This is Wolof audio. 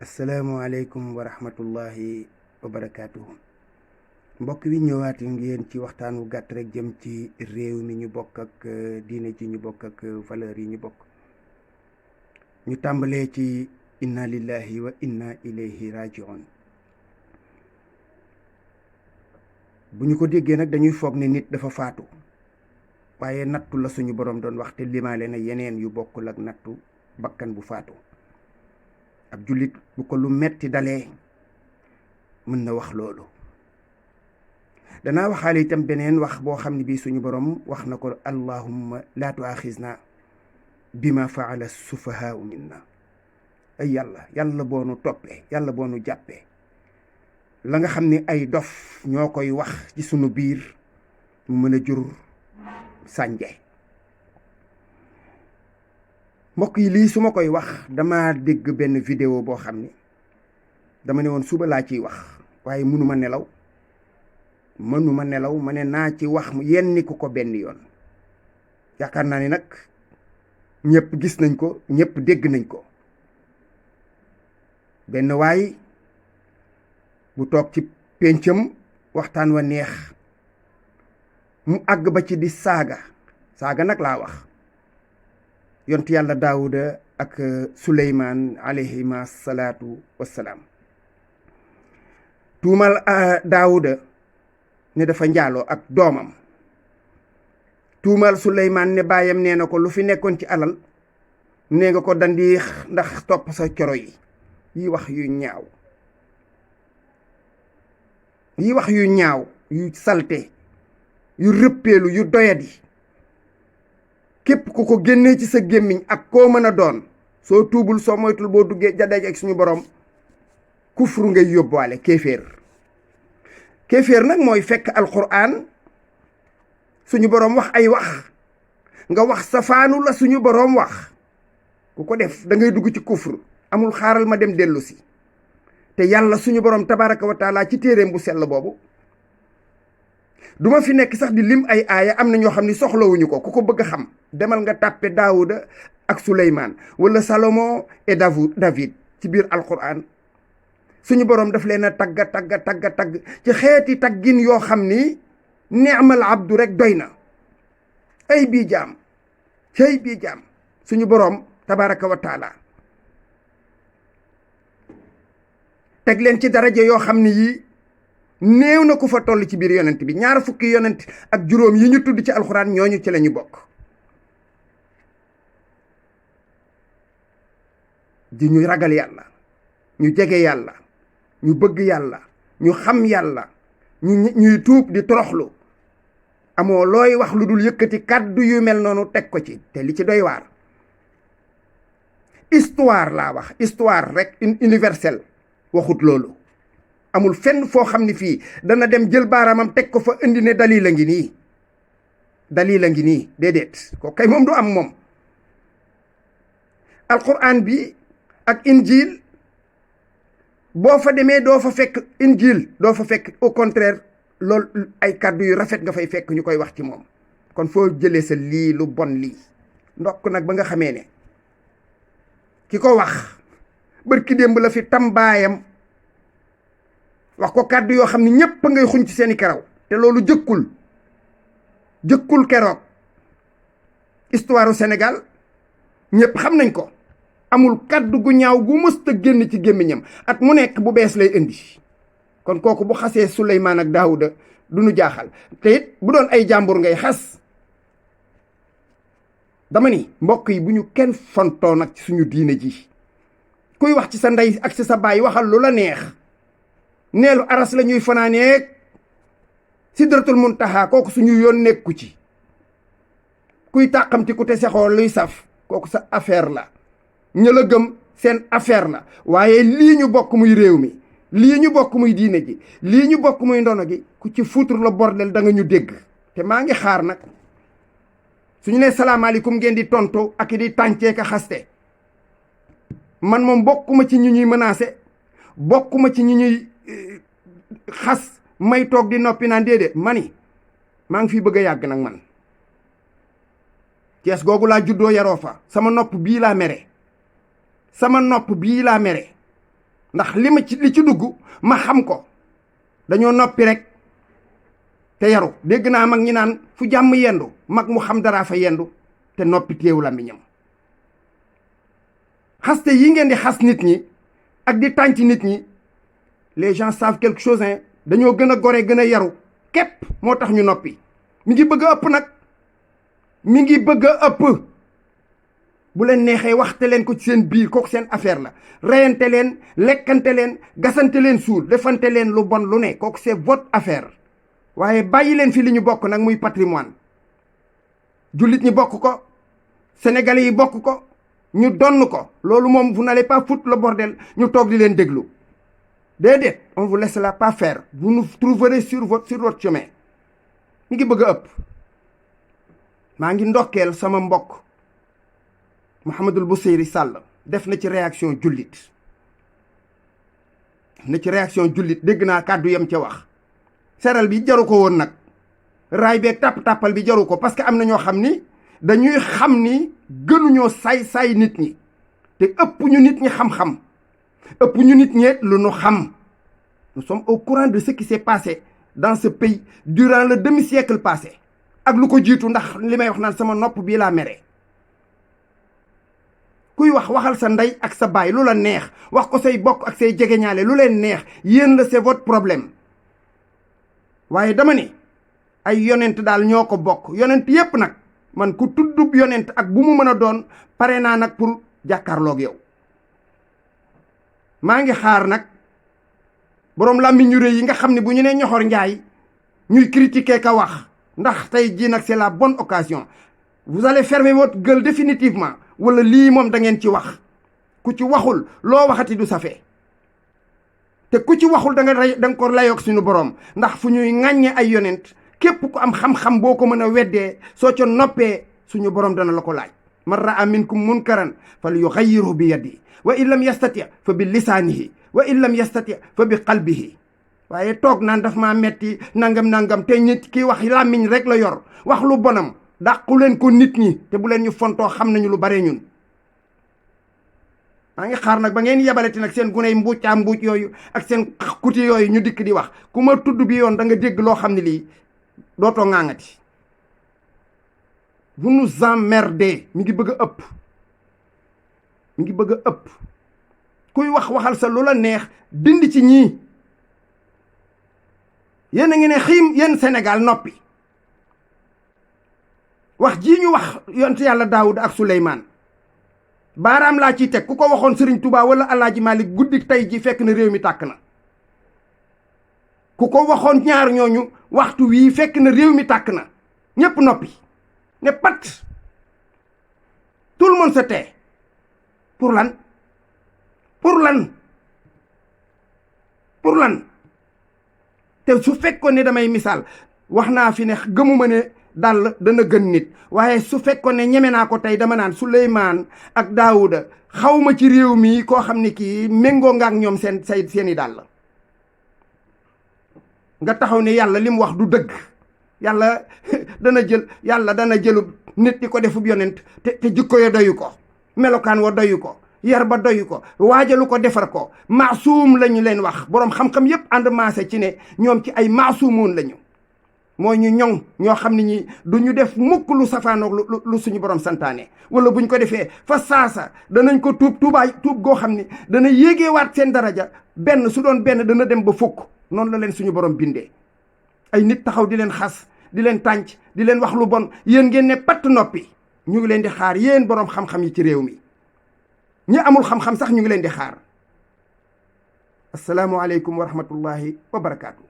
asalaamaaleykum wa rahmatullahi wa barakaatuhu. mbokk wi ñëwaat ngeen ci waxtaan wu gàtt rek jëm ci réew mi ñu bokk ak diine ji ñu bokk ak valeur yi ñu bokk. ñu tàmbalee ci inna lillahi wa inna ilayhi rajiun. bu ñu ko déggee nag dañuy foog ne nit dafa faatu, waaye nattu la suñu borom doon wax te limaale na yeneen yu bokkul ak nattu bakkan bu faatu. ab jullit bu ko lu metti dalee mën na wax loolu. danaa waxaale itam beneen wax boo xam ne bii suñu borom wax na ko, allahumma laa tuaxisna bima faala sufahaau minna. ay yàlla boo nu toppee, yàlla boo nu jàppee la nga xam ne ay dof ñoo koy wax ci sunu biir mu mën a jur sànje. mbokk yi, lii su ma koy wax dama dégg benn vidéo boo xam ne dama ne woon suba laa ciy wax, waaye mënuma nelaw ma ne naa ci wax mu yenni ko benn yoon. yaakaar naa ni nag ñëpp gis nañ ko, ñëpp dégg nañ ko. benn waay bu toog ci péncam waxtaan wa neex mu àgg ba ci di saaga nag laa wax yontu yàlla daawuda ak suleymaan alayhima salaatu wassalaam. tuumal daawuda ne dafa njaaloo ak doomam, tuumal suleymaan ne baayam nee na ko lu fi nekkoon ci alal nee nga ko dandiix ndax topp sa coro yi. yi wax yu ñaaw, yi wax yu ñaaw, yu salte, yu rëppeelu, yu doyadi. képp ku ko génnee ci sa gémmiñ ak koo mën a doon, soo tuubul, soo moytul, boo duggee jadaj ak suñu borom kufru ngay yóbbuwaale, kéeféer nag mooy fekk alquran suñu borom wax ay wax nga wax safaanu la suñu borom wax. ku ko def da ngay dugg ci kufru, amul xaaral ma dem dellu si. te yàlla suñu borom tabaraka wa taala ci téeréem bu sell boobu, duma fi nekk sax di lim ay aaya, am na ñoo xam ni soxlawuñu ko. ku ko bëgg a xam demal nga tàppe daawuda ak suleymaan wala salomon et david ci biir alquran. suñu borom daf leen a tagg ci xeeti taggin yoo xam ni ni'mal abdu rek doy na. ay bii jaam suñu borom tabaraka wa taala teg leen ci daraja yoo xam ni yii néew na ku fa toll ci biir yonent bi. 20 yonent ak juróom yi ñu tudd ci alxuraan ñooñu ci la ñu bokk. di ñu ragal yàlla, ñu jege yàlla, ñu bëgg yàlla, ñu xam yàlla, ñuy tuub di toroxlu. amoo looy wax lu dul yëkkati kàddu yu mel noonu teg ko ci. te li ci doy waar, histoire laa wax, histoire rek universelle waxut loolu. amul fenn foo xam ni fii dana dem jël baaraamam teg ko fa indi ne dalil a ngi nii, déedéet. ko kay moom du am moom. alquran bi ak injil boo fa demee doo fa fekk injil, doo fa fekk, au contraire loolu ay kàddu yu rafet nga fay fekk ñu koy wax ci moom. kon foo jëlee sa lii lu bon lii. ndokk nag ba nga xamee ne ki ko wax bërki démb la fi tambaayam wax ko kàddu yoo xam ne ñépp ngay xuñ ci seeni karaw. te loolu jëkkul keroog. histoire u Sénégal ñépp xam nañ ko. amul kàddu gu ñaaw gu mësta génn ci gémmiñam. at mu nekk bu bees lay indi. kon kooku bu xasee Suleymaan ak Daawuda du nu jaaxal. te it bu doon ay jàmbur ngay xas, dama ni mbokk yi bu ñu kenn fontoo nag ci suñu diine ji. kuy wax ci sa ndey ak ci sa baay waxal lu la neex. neelu aras la ñuy fanaaneeg sidratul muntaha, kooku suñu yoon nekku ci. kuy tàqamti ku te sexoo luy saf, kooku sa affaire la. ña la gëm seen affaire la. waaye lii ñu bokk muy réew mi, lii ñu bokk muy diine ji, lii ñu bokk muy ndono gi, ku ci foutre la bordel da nga ñu dégg. te maa ngi xaar nag suñu nee salaamaaleykum ngeen di tontu ak di tàncee ka xaste. man moom bokkuma ci ñi ñuy menacé, bokkuma ci ñi ñuy xas may toog di noppi naan déedéet. mani maa ngi fi bëgg a yàgg nag man. Cees googu laa juddoo yaroo fa. sama nopp bii laa mere. ndax li ci dugg ma xam ko dañoo noppi rek te yaru. dégg naa mag ñi naan fu jàmm yendu mag mu xam dara fa yendu te noppi téewu làmmiñam. xaste yi ngeen di xas nit ñi ak di tànc nit ñi, les gens savent quelque chose, hein. dañoo gën a gore gën a yaru képp moo tax ñu noppi. mi ngi bëgg a ëpp nag, mi ngi bëgg a ëpp. bu leen neexee waxte leen ko ci seen biir, kooku seen affaire la. reyante leen, lekkante leen, gasante leen suul, defante leen lu bon lu ne, kooku c'est votre affaire. waaye bàyyi leen fi li ñu bokk nag muy patrimoine. jullit ñi bokk ko, sénégalais yi bokk ko, ñu donn ko. loolu moom vous n'allez pas foutre le bordel ñu toog di leen déglu. déedéet, on vous laissera pas faire. vous nous trouverez sur votre chemin. mi ngi bëgg a ëpp. maa ngi ndokkeel sama mbokk Mouhamadul Bousayri Sall def na ci réaction jullit. dégg naa kàddu yam ca wax. seral bi jaru ko woon nag, raay beeg tàpp-tàppal bi jaru ko, parce que am na ñoo xam ni dañuy xam ni gënuñoo saay nit ñi te ëpp ñu nit ñi xam-xam, ëpp ñu nit ñi lu nu xam. nous sommes au courant de ce qui s'est passé dans ce pays durant le demi-siècle passé ak lu ko jiitu, ndax li may wax naan sama nopp bii laa mere. kuy waxal sa ndey ak sa baay lu la neex, wax ko say bokk ak say jegeñaale lu leen neex, yéen la c'est votre problème. waaye dama ne ay yonent daal ñoo ko bokk, yonent yépp nag. man ku tuddub yonent ak bu mu mën a doon pare naa nag pour jàkkaarloog yow. maa ngi xaar nag boroom làmmiñ ñu rëy yi nga xam ne bu ñu nee ñoxor njaay ñuy critiquer ka wax, ndax tey jii nag c'est la bonne occasion. vous allez fermer votre gueule définitivement, wala lii moom da ngeen ci wax. ku ci waxul loo waxati du safe. te ku ci waxul da nga ko layoog suñu borom, ndax fu ñuy ŋàññe ay yonent képp ku am xam-xam boo ko mën a weddee soo ca noppee suñu borom dana la ko laaj. man raa minkum munkaran fal yuxayyirhu bi yadi wa in lam yastati fa bi lisaanihi wa in lam yastati fa bi qalbihi. waaye toog naan daf maa metti nangam te nit kii wax làmmiñ rek la yor, wax lu bonam dàqu leen ko nit ñi, te bu leen ñu fontoo, xam nañu lu bare ñun. maa ngi xaar nag ba ngeen yabalati nag seen guney mbuuc yooyu ak seen kuti yooyu ñu dikk di wax. ku ma tudd bi yoon da nga dégg loo xam ne lii dootoo ŋaangati. vous nous emmerdez. mi ngi bëgg a ëpp. mi ngi bëgg a ëpp. kuy waxal sa lu la neex dindi ci ñii. yéen a ngi ne xiim yéen Sénégal noppi. wax jii ñu wax yonent yàlla Daawuda ak Suleymaan baaraam laa ciy teg. ku ko waxoon Serigne Touba wala Alaaji Malik guddi tey ji fekk na réew mi tàkk na. ku ko waxoon ñaar ñooñu waxtu wii fekk na réew mi tàkk na. ñépp noppi ne pat. tout le monde se tait. pour lan te su fekkoon ne damay misaal wax naa fi ne gëmuma ne dàll dana gën nit, waaye su fekkoon ne ñeme naa ko tey dama naan Suleymaan ak Daawuda xawma ci réew mi koo xam ne kii méngoo nga ak ñoom seeni dàll. nga taxaw ne yàlla li mu wax du dëgg. yàlla dana jëlu nit di ko defub yonent te jikko ya doyu ko, melokaan wa doyu ko, yar ba doyu ko, waajalu ko, defar ko. maasuum lañu leen wax. boroom xam-xam yépp ànd maase ci ne ñoom ci ay maasuumoon lañu. mooy ñu ñoŋ ñoo xam ne ñi du ñu def mukk lu safaanoog lu suñu borom santaane, wala buñ ko defee fa saasa danañ ko tuub goo xam ne dana yéegeewaat seen daraja. benn su doon benn dana dem ba fukk. noonu la leen suñu borom bindee. ay nit taxaw di leen xas, di leen tànc, di leen wax lu bon, yéen ngeen ne patt noppi. ñu ngi leen di xaar yéen borom xam-xam yi ci réew mi. ñi amul xam-xam sax ñu ngi leen di xaar. asalaamualeykum wa rahmatullahi wa barakaatu.